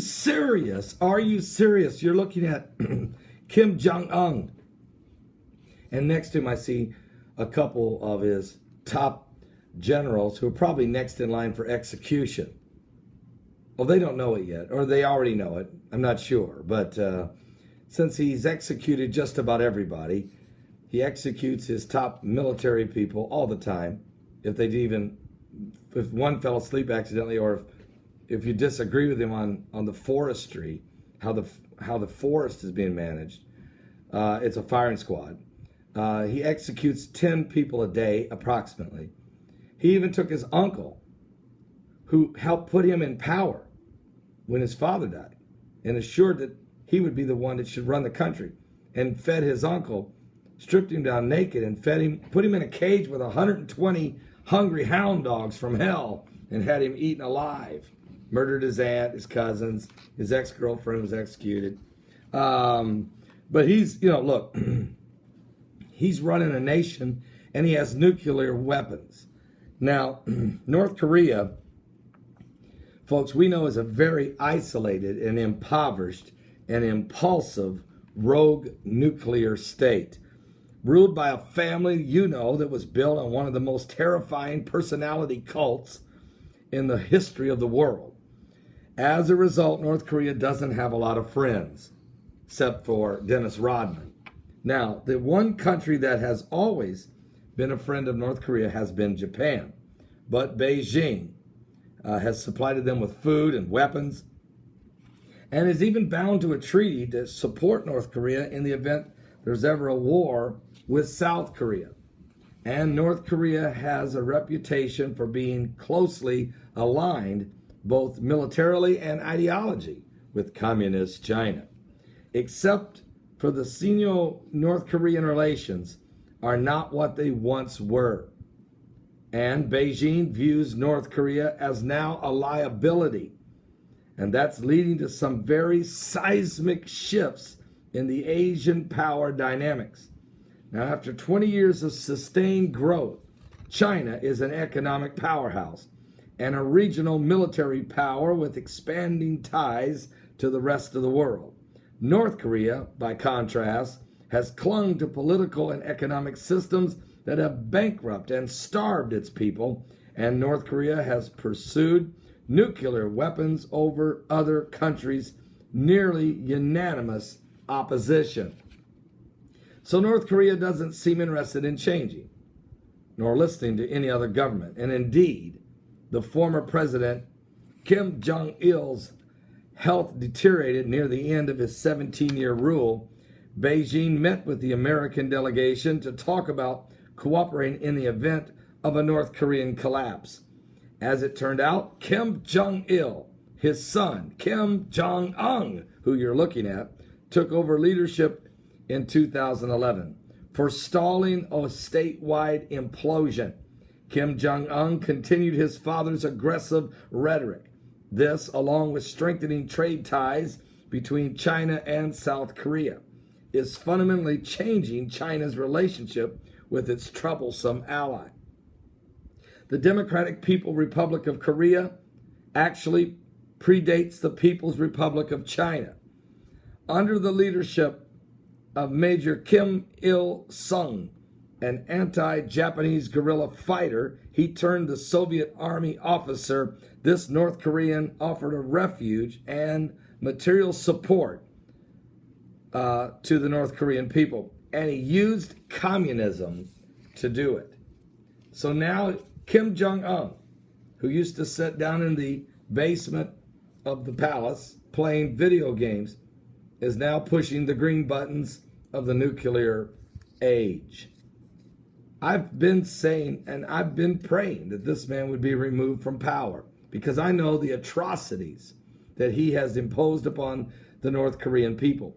serious? Are you serious? You're looking at Kim Jong-un. And next to him, I see a couple of his top generals who are probably next in line for execution. Well, they don't know it yet, or they already know it. I'm not sure. But since he's executed just about everybody, he executes his top military people all the time. If one fell asleep accidentally, or if you disagree with him on the forestry, how the forest is being managed, it's a firing squad. He executes 10 people a day, approximately. He even took his uncle, who helped put him in power when his father died, and assured that he would be the one that should run the country, and fed his uncle, stripped him down naked, and fed him, put him in a cage with 120 hungry hound dogs from hell, and had him eaten alive. Murdered his aunt, his cousins, his ex-girlfriend was executed. But he's, look, he's running a nation, and he has nuclear weapons. Now, North Korea, folks, we know is a very isolated and impoverished and impulsive rogue nuclear state, ruled by a family, that was built on one of the most terrifying personality cults in the history of the world. As a result, North Korea doesn't have a lot of friends, except for Dennis Rodman. Now, the one country that has always been a friend of North Korea has been Japan, but Beijing has supplied them with food and weapons, and is even bound to a treaty to support North Korea in the event there's ever a war with South Korea. And North Korea has a reputation for being closely aligned, both militarily and ideology, with communist China. Except for the Sino-North Korean relations are not what they once were. And Beijing views North Korea as now a liability. And that's leading to some very seismic shifts in the Asian power dynamics. Now, after 20 years of sustained growth, China is an economic powerhouse and a regional military power with expanding ties to the rest of the world. North Korea, by contrast, has clung to political and economic systems that have bankrupted and starved its people, and North Korea has pursued nuclear weapons over other countries' nearly unanimous opposition. So North Korea doesn't seem interested in changing, nor listening to any other government. And indeed, the former president, Kim Jong-il's health deteriorated near the end of his 17-year rule. Beijing met with the American delegation to talk about cooperating in the event of a North Korean collapse. As it turned out, Kim Jong-il, his son, Kim Jong-un, who you're looking at, took over leadership in 2011, forestalling a statewide implosion. Kim Jong-un continued his father's aggressive rhetoric. This, along with strengthening trade ties between China and South Korea, is fundamentally changing China's relationship with its troublesome ally. The Democratic People's Republic of Korea actually predates the People's Republic of China. Under the leadership of Major Kim Il-sung, an anti-Japanese guerrilla fighter, he turned the Soviet Army officer. This North Korean offered a refuge and material support to the North Korean people, and he used communism to do it. So now Kim Jong-un, who used to sit down in the basement of the palace playing video games, is now pushing the green buttons of the nuclear age. I've been saying and I've been praying that this man would be removed from power, because I know the atrocities that he has imposed upon the North Korean people.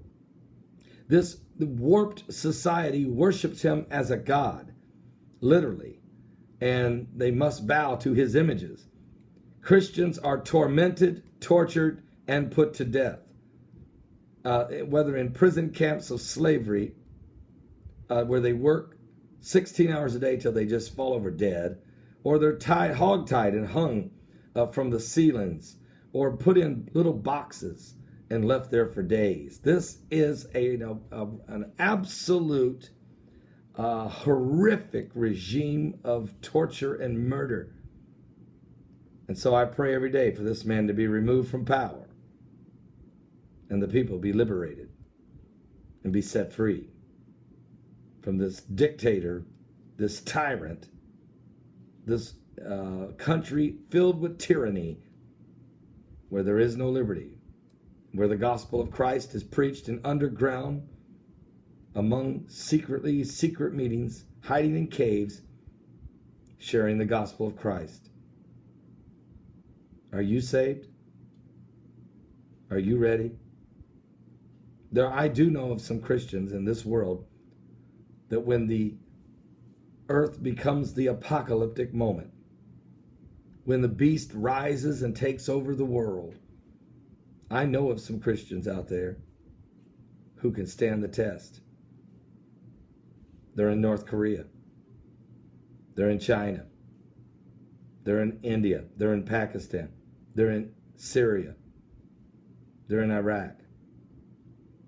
This warped society worships him as a god, literally, and they must bow to his images. Christians are tormented, tortured, and put to death, whether in prison camps of slavery, where they work 16 hours a day till they just fall over dead, or they're hog-tied and hung from the ceilings, or put in little boxes and left there for days. This is an absolute horrific regime of torture and murder. And so I pray every day for this man to be removed from power and the people be liberated and be set free from this dictator, this tyrant, this country filled with tyranny where there is no liberty, where the gospel of Christ is preached in underground, among secret meetings, hiding in caves, sharing the gospel of Christ. Are you saved? Are you ready? I do know of some Christians in this world that when the earth becomes the apocalyptic moment, when the beast rises and takes over the world, I know of some Christians out there who can stand the test. They're in North Korea. They're in China. They're in India. They're in Pakistan. They're in Syria. They're in Iraq.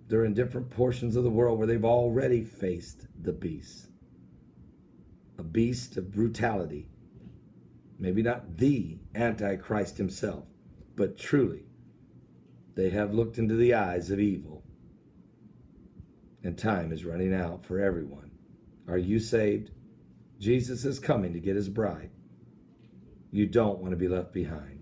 They're in different portions of the world where they've already faced the beast. A beast of brutality. Maybe not the Antichrist himself, but truly, they have looked into the eyes of evil. And time is running out for everyone. Are you saved? Jesus is coming to get his bride. You don't want to be left behind.